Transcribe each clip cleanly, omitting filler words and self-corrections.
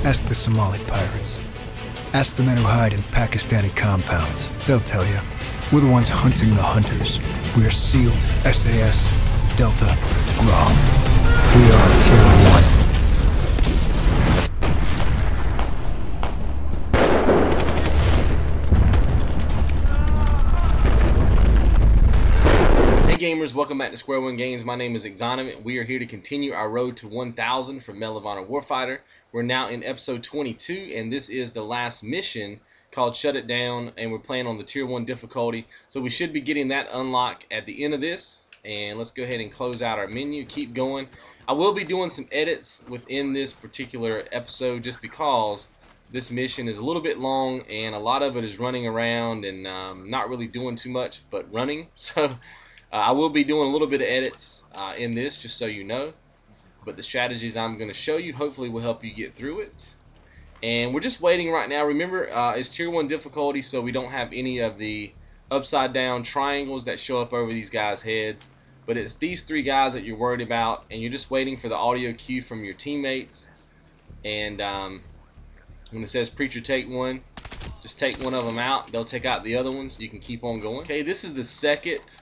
Ask the Somali pirates. Ask the men who hide in Pakistani compounds. They'll tell you. We're the ones hunting the hunters. We are SEAL, SAS, Delta, GROM. We are Tier 1. Gamers, welcome back to Square One Games. My name is XONEVANT. We are here to continue our road to 1,000 for Medal of Honor Warfighter. We're now in episode 22, and this is the last mission called Shut It Down, and we're playing on the Tier 1 difficulty. So we should be getting that unlock at the end of this. And let's go ahead and close out our menu. Keep going. I will be doing some edits within this particular episode just because this mission is a little bit long, and a lot of it is running around and not really doing too much but running. So I will be doing a little bit of edits in this, just so you know. But the strategies I'm going to show you hopefully will help you get through it. And we're just waiting right now. Remember, it's Tier 1 difficulty, so we don't have any of the upside down triangles that show up over these guys' heads. But it's these three guys that you're worried about, and you're just waiting for the audio cue from your teammates. And when it says Preacher take one, just take one of them out. They'll take out the other ones. You can keep on going. Okay, this is the second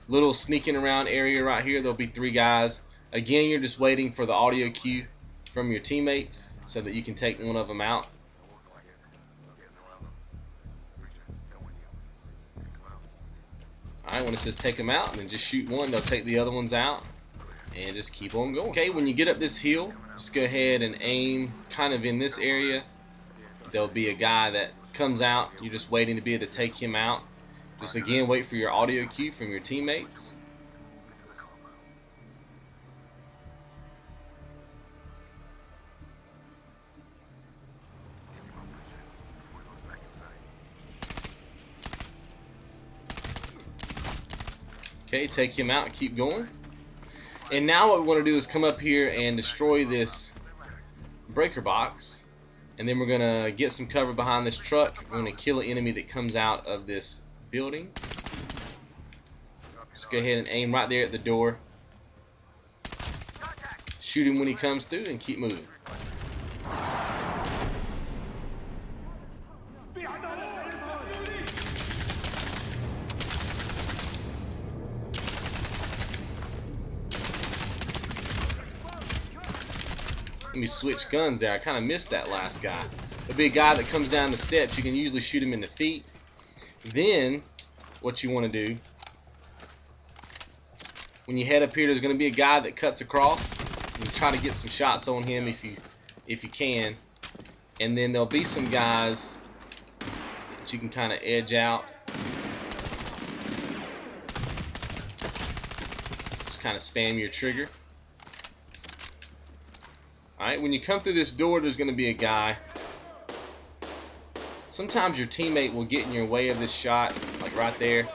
little sneaking around area right here. There'll be three guys. Again, you're just waiting for the audio cue from your teammates so that you can take one of them out. Alright, when it says take them out, then just shoot one. They'll take the other ones out and just keep on going. Okay, when you get up this hill, just go ahead and aim kind of in this area. There'll be a guy that comes out. You're just waiting to be able to take him out. Just again, wait for your audio cue from your teammates. Okay, take him out and keep going. And now what we want to do is come up here and destroy this breaker box. And then we're going to get some cover behind this truck. We're going to kill an enemy that comes out of this building. Just go ahead and aim right there at the door. Shoot him when he comes through and keep moving. Let me switch guns there. I kind of missed that last guy. There'll be a guy that comes down the steps. You can usually shoot him in the feet. Then what you want to do, when you head up here, there's going to be a guy that cuts across. You try to get some shots on him if you can. And then there'll be some guys that you can kind of edge out. Just kind of spam your trigger. Alright, when you come through this door, there's going to be a guy. Sometimes your teammate will get in your way of this shot, like right there.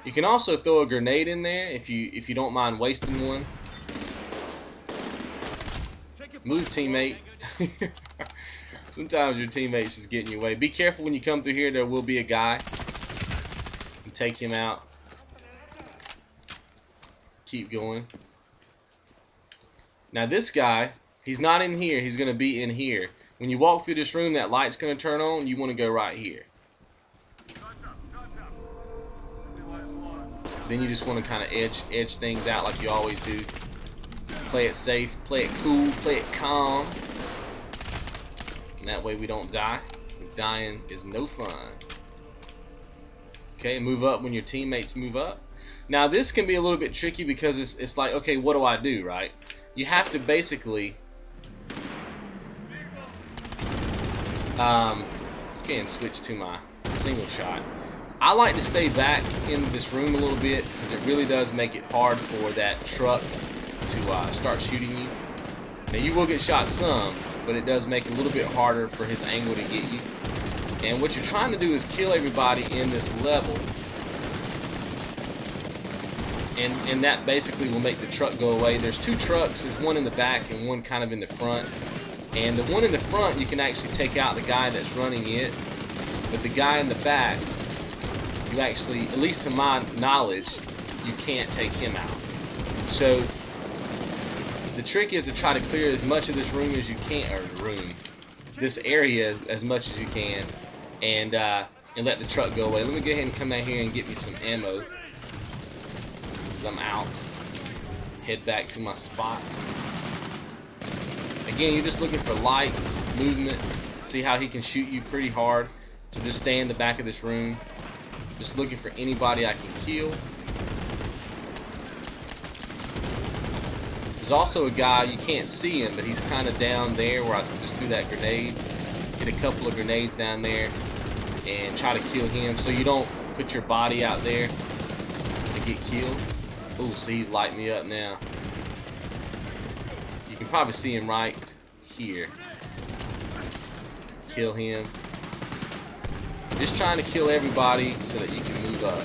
You can also throw a grenade in there if you don't mind wasting one. Move, teammate. Sometimes your teammates just get in your way. Be careful when you come through here. There will be a guy. You take him out. Keep going. Now this guy, he's not in here. He's going to be in here. When you walk through this room, that light's going to turn on. You want to go right here. Then you just want to kind of edge things out like you always do. Play it safe, play it cool, play it calm. And that way we don't die. Because dying is no fun. Okay, move up when your teammates move up. Now this can be a little bit tricky because it's like, okay, what do I do, right? You have to basically let's go and switch to my single shot. I like to stay back in this room a little bit because it really does make it hard for that truck to start shooting you. Now you will get shot some, but it does make it a little bit harder for his angle to get you. And what you're trying to do is kill everybody in this level. And that basically will make the truck go away. There's two trucks. There's one in the back and one kind of in the front. And the one in the front, you can actually take out the guy that's running it. But the guy in the back, you actually, at least to my knowledge, you can't take him out. So the trick is to try to clear as much of this room as you can, or this area as much as you can, and let the truck go away. Let me go ahead and come down here and get me some ammo, because I'm out. Head back to my spot. Again, you're just looking for lights, movement. See how he can shoot you pretty hard. So just stay in the back of this room. Just looking for anybody I can kill. There's also a guy, you can't see him, but he's kind of down there where I just threw that grenade. Get a couple of grenades down there and try to kill him, so you don't put your body out there to get killed. Ooh, see, he's lighting me up now. You can probably see him right here. Kill him. Just trying to kill everybody so that you can move up.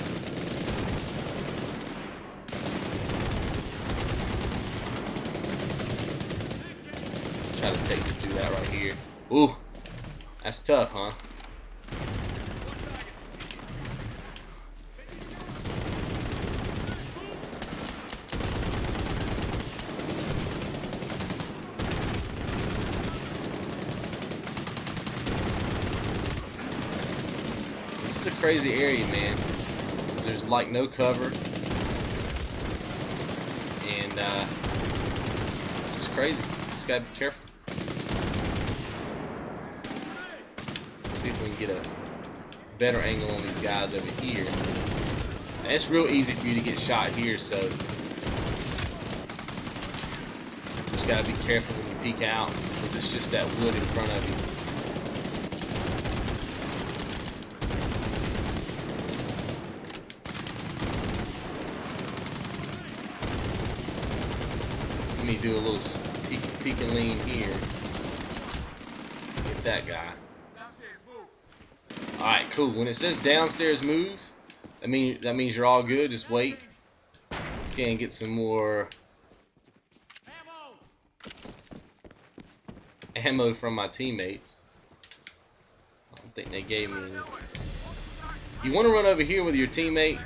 Try to take this dude out right here. Ooh, that's tough, huh? This is a crazy area, man. There's like no cover, and it's just crazy. Just gotta be careful. Let's see if we can get a better angle on these guys over here. Now, it's real easy for you to get shot here, so just gotta be careful when you peek out, because it's just that wood in front of you. Let me do a little peek and lean here. Get that guy. Alright, cool. When it says downstairs move, that means you're all good. Just wait. Let's go and get some more ammo from my teammates. I don't think they gave me any. You want to run over here with your teammate,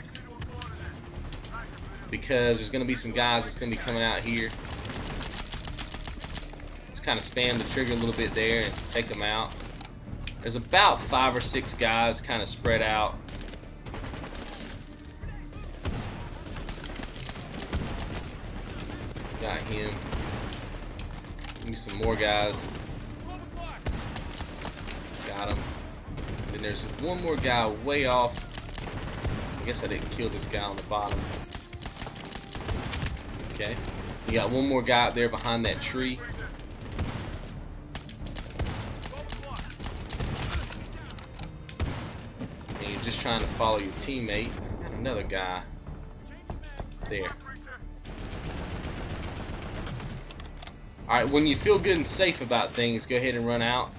because there's going to be some guys that's going to be coming out here. Just kind of spam the trigger a little bit there and take them out. There's about 5 or 6 guys kind of spread out. Got him. Give me some more guys. Got him. Then there's one more guy way off. I guess I didn't kill this guy on the bottom. Okay. You got one more guy up there behind that tree. And you're just trying to follow your teammate. Got another guy there. Alright, when you feel good and safe about things, go ahead and run out.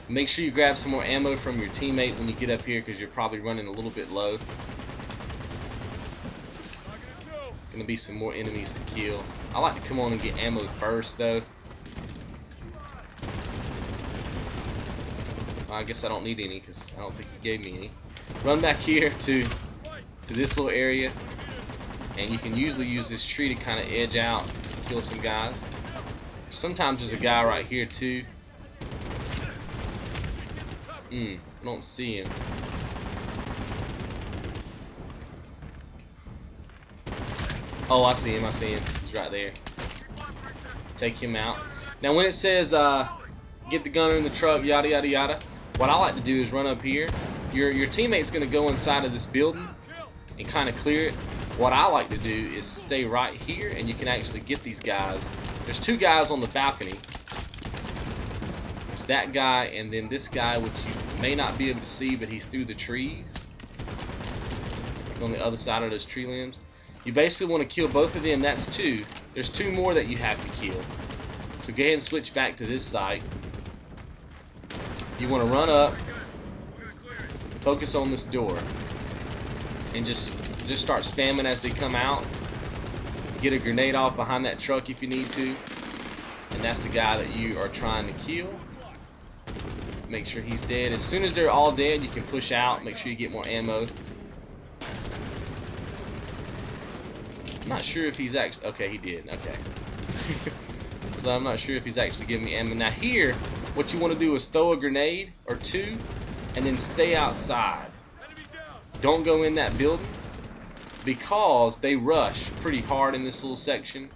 Make sure you grab some more ammo from your teammate when you get up here, because you're probably running a little bit low. Gonna be some more enemies to kill. I like to come on and get ammo first, though. I guess I don't need any, because I don't think he gave me any. Run back here to this little area, and you can usually use this tree to kind of edge out, kill some guys. Sometimes there's a guy right here too. I don't see him. Oh, I see him. He's right there. Take him out. Now when it says get the gunner in the truck, yada yada yada, what I like to do is run up here. Your teammate's going to go inside of this building and kind of clear it. What I like to do is stay right here, and you can actually get these guys. There's 2 guys on the balcony. There's that guy, and then this guy, which you may not be able to see, but he's through the trees, like on the other side of those tree limbs. You basically want to kill both of them. That's 2. There's 2 more that you have to kill. So go ahead and switch back to this site. You want to run up, focus on this door, and just start spamming as they come out. Get a grenade off behind that truck if you need to, and that's the guy that you are trying to kill. Make sure he's dead. As soon as they're all dead, you can push out. Make sure you get more ammo. I'm not sure if he's actually, okay, he did, okay. So I'm not sure if he's actually giving me ammo. Now here, what you want to do is throw a grenade or two, and then stay outside. Don't go in that building, because they rush pretty hard in this little section,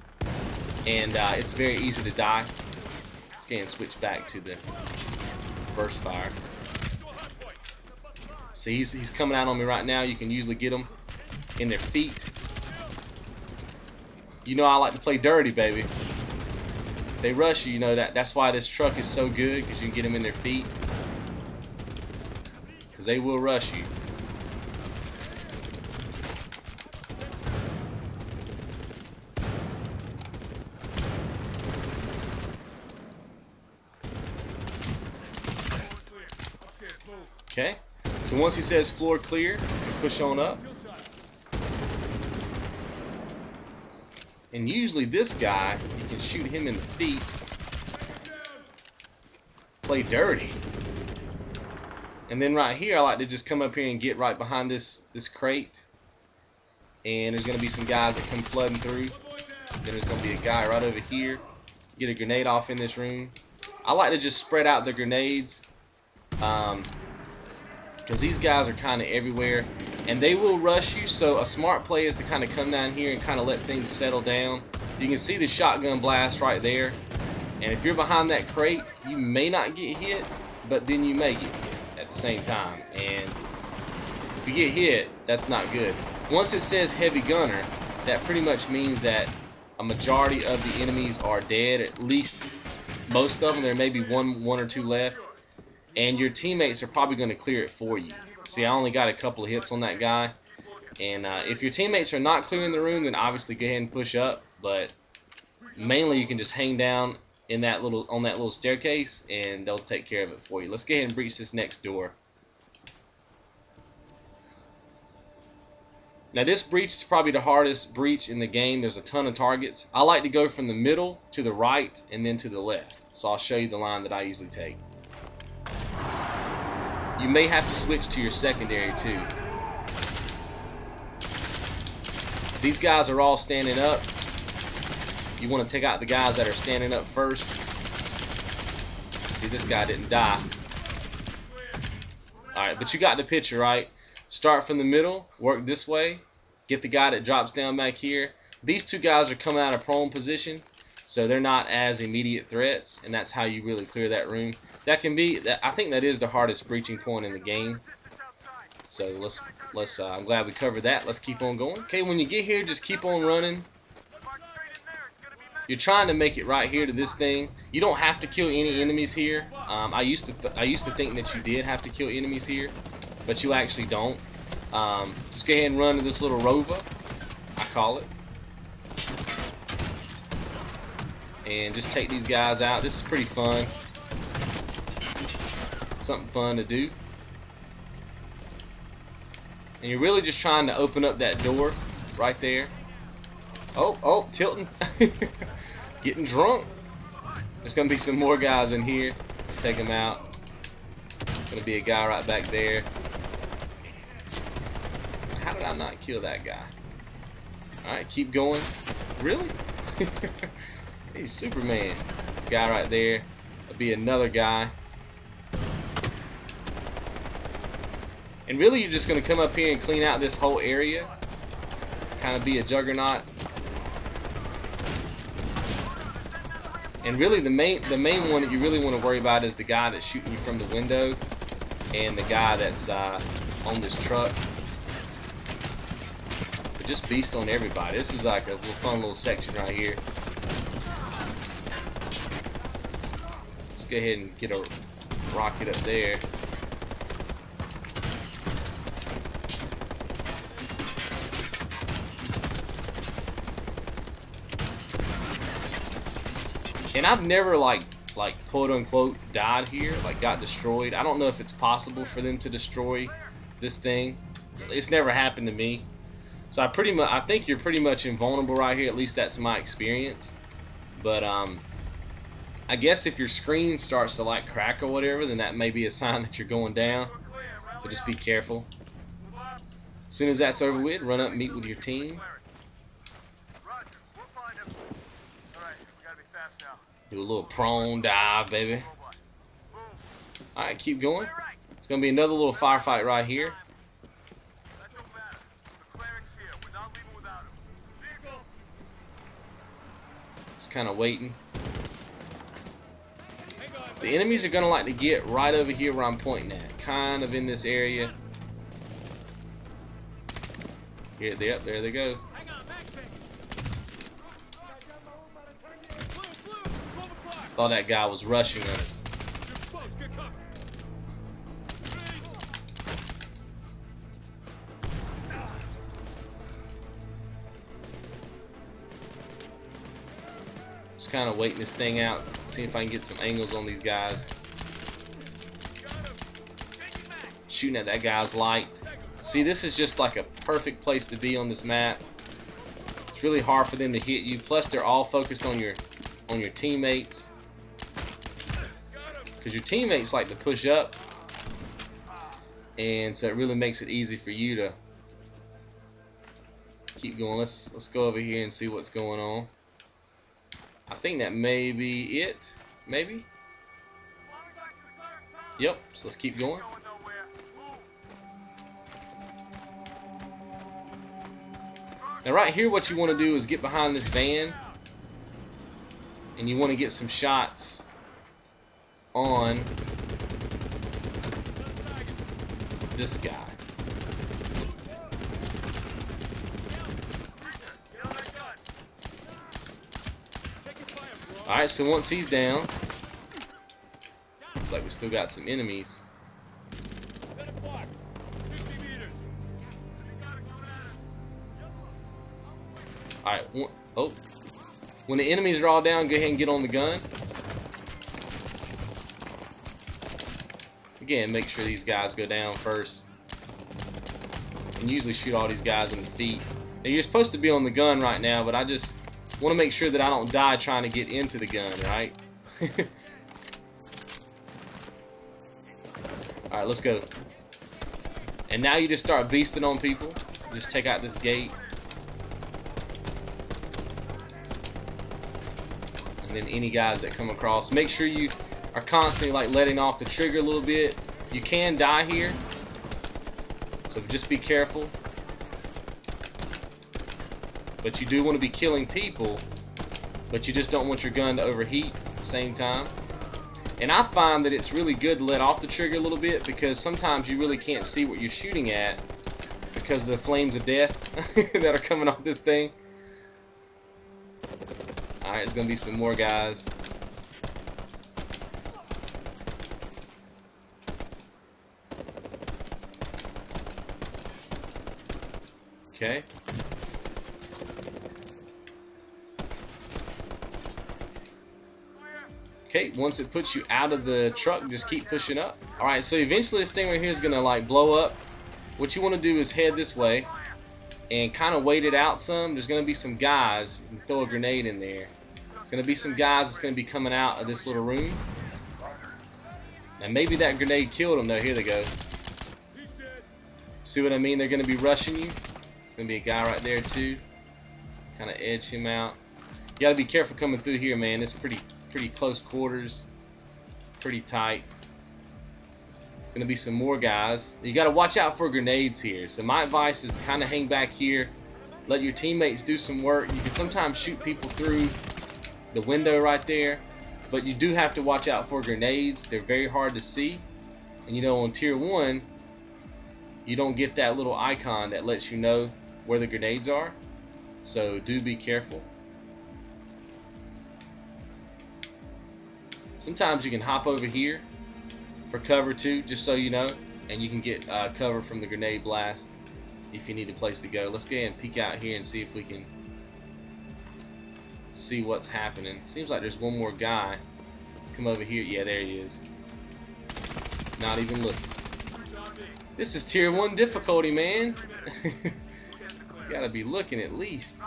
and it's very easy to die. Let's go ahead and switch back to the burst fire. See, he's coming out on me right now. You can usually get them in their feet. You know I like to play dirty, baby. If they rush you, you know that's why this truck is so good, because you can get them in their feet. Because they will rush you. Okay, so once he says floor clear, you push on up. And usually this guy, you can shoot him in the feet. Play dirty. And then right here, I like to just come up here and get right behind this crate. And there's going to be some guys that come flooding through. Then there's going to be a guy right over here. Get a grenade off in this room. I like to just spread out the grenades. Because these guys are kind of everywhere, and they will rush you. So a smart play is to kind of come down here and kind of let things settle down. You can see the shotgun blast right there, and if you're behind that crate, you may not get hit, but then you may get hit at the same time. And if you get hit, that's not good. Once it says heavy gunner, that pretty much means that a majority of the enemies are dead. At least most of them. There may be one or two left. And your teammates are probably going to clear it for you. See, I only got a couple of hits on that guy. And if your teammates are not clearing the room, then obviously go ahead and push up. But mainly you can just hang down in that on that little staircase, and they'll take care of it for you. Let's go ahead and breach this next door. Now this breach is probably the hardest breach in the game. There's a ton of targets. I like to go from the middle to the right and then to the left. So I'll show you the line that I usually take. You may have to switch to your secondary too. These guys are all standing up. You want to take out the guys that are standing up first. See, this guy didn't die. Alright, but you got the picture, right? Start from the middle, work this way, get the guy that drops down back here. These two guys are coming out of prone position, so they're not as immediate threats, and that's how you really clear that room. That can be, I think that is the hardest breaching point in the game. So let's I'm glad we covered that. Let's keep on going. Okay, when you get here, just keep on running. You're trying to make it right here to this thing. You don't have to kill any enemies here. I used to think that you did have to kill enemies here, but you actually don't. Just go ahead and run to this little rover, I call it, and just take these guys out. This is pretty fun. Something fun to do. And you're really just trying to open up that door right there. Oh, tilting. Getting drunk. There's going to be some more guys in here. Let's take them out. Going to be a guy right back there. How did I not kill that guy? Alright, keep going. Really? He's Superman. Guy right there. There'll be another guy. And really, you're just going to come up here and clean out this whole area. Kind of be a juggernaut. And really, the main one that you really want to worry about is the guy that's shooting you from the window, and the guy that's on this truck. But just beast on everybody. This is like a little fun little section right here. Let's go ahead and get a rocket up there. And I've never like quote unquote died here, like got destroyed. I don't know if it's possible for them to destroy this thing. It's never happened to me. So I think you're pretty much invulnerable right here. At least that's my experience. But I guess if your screen starts to like crack or whatever, then that may be a sign that you're going down. So just be careful. As soon as that's over with, run up and meet with your team. Do a little prone dive, baby. Alright, keep going. It's going to be another little firefight right here. Just kind of waiting. The enemies are going to like to get right over here where I'm pointing at. Kind of in this area. Here, there they go. Thought that guy was rushing us. Just kind of waiting this thing out, see if I can get some angles on these guys. Shooting at that guy's light. See, this is just like a perfect place to be on this map. It's really hard for them to hit you. Plus, they're all focused on your teammates. Because your teammates like to push up, and so it really makes it easy for you to keep going. Let's go over here and see what's going on. I think that may be it. Maybe. Yep. So let's keep going. Now right here, what you want to do is get behind this van, and you want to get some shots on this guy. Alright, so once he's down, looks like we still got some enemies. Alright, oh. When the enemies are all down, go ahead and get on the gun. Again, make sure these guys go down first. And usually shoot all these guys in the feet. Now, you're supposed to be on the gun right now, but I just want to make sure that I don't die trying to get into the gun, right? Alright, let's go. And now you just start beasting on people. Just take out this gate. And then any guys that come across, make sure you are constantly like letting off the trigger a little bit. You can die here, so just be careful. But you do want to be killing people, but you just don't want your gun to overheat at the same time. And I find that it's really good to let off the trigger a little bit, because sometimes you really can't see what you're shooting at because of the flames of death that are coming off this thing. Alright, there's gonna be some more guys. Okay. Okay, once it puts you out of the truck, just keep pushing up. Alright, so eventually this thing right here is gonna like blow up. What you want to do is head this way and kind of wait it out some. There's gonna be some guys. You can throw a grenade in there. There's gonna be some guys that's gonna be coming out of this little room. Now maybe that grenade killed them though. Here they go. See what I mean? They're gonna be rushing you. There's gonna be a guy right there too. Kind of edge him out. You gotta be careful coming through here, man. It's pretty close quarters, pretty tight. There's gonna be some more guys. You gotta watch out for grenades here. So my advice is to kind of hang back here, let your teammates do some work. You can sometimes shoot people through the window right there, but you do have to watch out for grenades. They're very hard to see, and you know, on tier 1 you don't get that little icon that lets you know where the grenades are, so do be careful. Sometimes you can hop over here for cover too, just so you know, and you can get cover from the grenade blast if you need a place to go. Let's go ahead and peek out here and see if we can see what's happening. Seems like there's one more guy. Let's come over here. Yeah, there he is. Not even looking. This is tier 1 difficulty, man. You gotta be looking at least.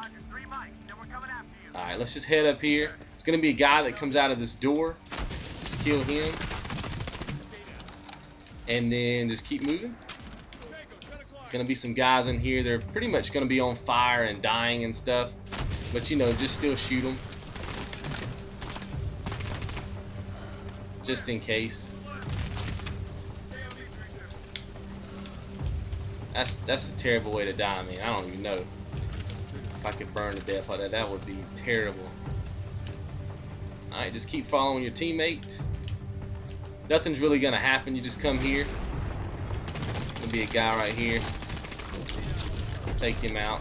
Alright, let's just head up here. It's gonna be a guy that comes out of this door. Just kill him. And then just keep moving. Gonna be some guys in here. They're pretty much gonna be on fire and dying and stuff. But you know, just still shoot them. just in case. That's a terrible way to die, man. I don't even know if I could burn to death like that. That would be terrible. Alright, just keep following your teammate. Nothing's really gonna happen. You just come here. There'll be a guy right here. Take him out.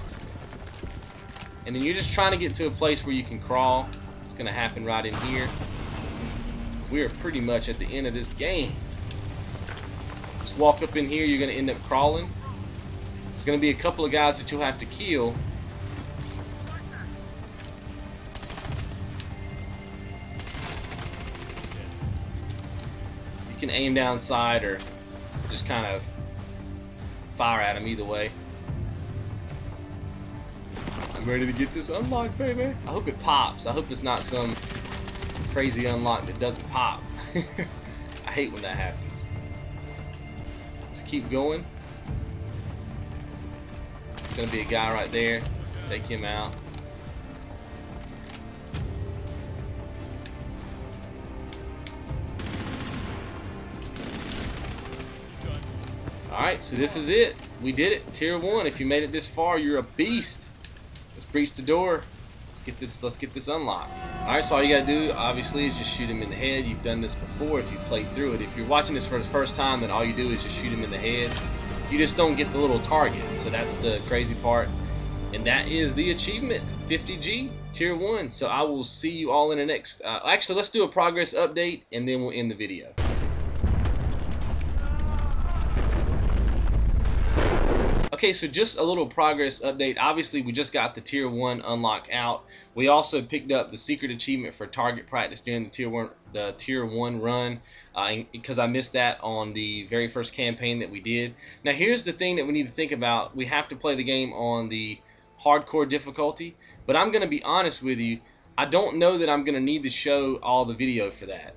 And then you're just trying to get to a place where you can crawl. It's gonna happen right in here. We are pretty much at the end of this game. Just walk up in here, you're gonna end up crawling. There's gonna be a couple of guys that you'll have to kill. You can aim down side or just kind of fire at them either way. I'm ready to get this unlocked, baby. I hope it pops. I hope it's not some crazy unlock that doesn't pop. I hate when that happens. Let's keep going. There's gonna be a guy right there. Take him out. Alright, so this is it. We did it. Tier 1. If you made it this far, you're a beast. Let's breach the door. Let's get this unlocked. Alright, so all you gotta do obviously is just shoot him in the head. You've done this before if you've played through it. If you're watching this for the first time, then all you do is just shoot him in the head. You just don't get the little target. So that's the crazy part. And that is the achievement. 50G, Tier 1. So I will see you all in the next actually, let's do a progress update and then we'll end the video. Okay, so just a little progress update. Obviously, we just got the Tier 1 unlock out. We also picked up the secret achievement for target practice during the Tier 1 run because I missed that on the very first campaign that we did. Now, here's the thing that we need to think about. We have to play the game on the hardcore difficulty, but I'm going to be honest with you. I don't know that I'm going to need to show all the video for that.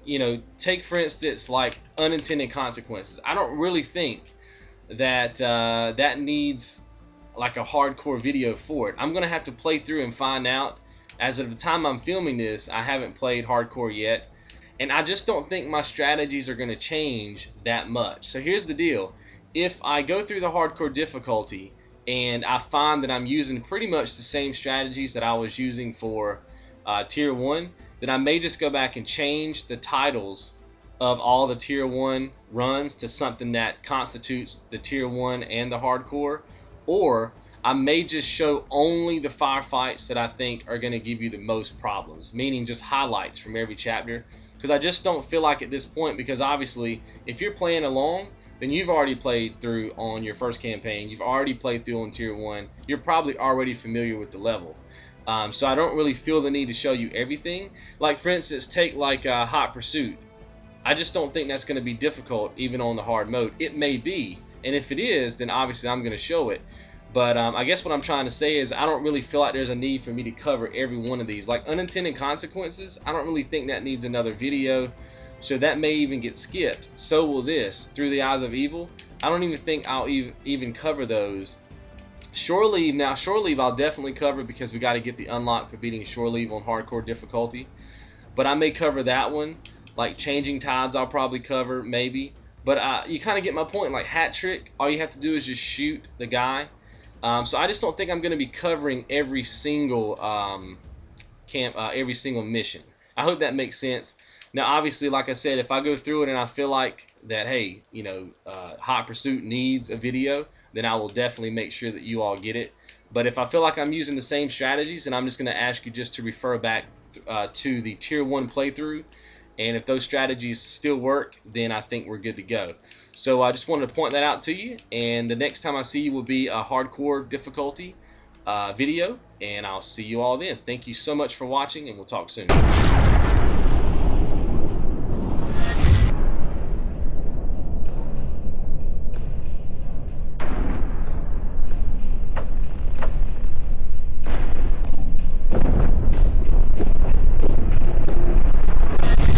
You know, take for instance like unintended consequences. I don't really think that that needs like a hardcore video for it. I'm gonna have to play through and find out. As of the time I'm filming this, I haven't played hardcore yet, and I just don't think my strategies are gonna change that much. So here's the deal. If I go through the hardcore difficulty and I find that I'm using pretty much the same strategies that I was using for Tier 1, then I may just go back and change the titles of all the Tier 1 runs to something that constitutes the Tier 1 and the hardcore, or I may just show only the firefights that I think are going to give you the most problems, meaning just highlights from every chapter, because I just don't feel like at this point, because obviously if you're playing along, then you've already played through on your first campaign, you've already played through on Tier 1, you're probably already familiar with the level. So I don't really feel the need to show you everything. Like for instance, take like Hot Pursuit. I just don't think that's going to be difficult even on the hard mode. It may be, and if it is, then obviously I'm going to show it. But I guess what I'm trying to say is I don't really feel like there's a need for me to cover every one of these. Like unintended consequences, I don't really think that needs another video, so that may even get skipped. So will this, Through the Eyes of Evil. I don't even think I'll even cover those. Shore Leave, now Shore Leave I'll definitely cover because we got to get the unlock for beating Shore Leave on hardcore difficulty. But I may cover that one. Like Changing Tides I'll probably cover, maybe. But you kind of get my point. Like Hat Trick, all you have to do is just shoot the guy. So I just don't think I'm going to be covering every single every single mission. I hope that makes sense. Now obviously, like I said, if I go through it and I feel like that, hey, you know, Hot Pursuit needs a video, then I will definitely make sure that you all get it. But if I feel like I'm using the same strategies, then I'm just going to ask you just to refer back to the Tier 1 playthrough. And if those strategies still work, then I think we're good to go. So I just wanted to point that out to you. And the next time I see you will be a hardcore difficulty video. And I'll see you all then. Thank you so much for watching, and we'll talk soon.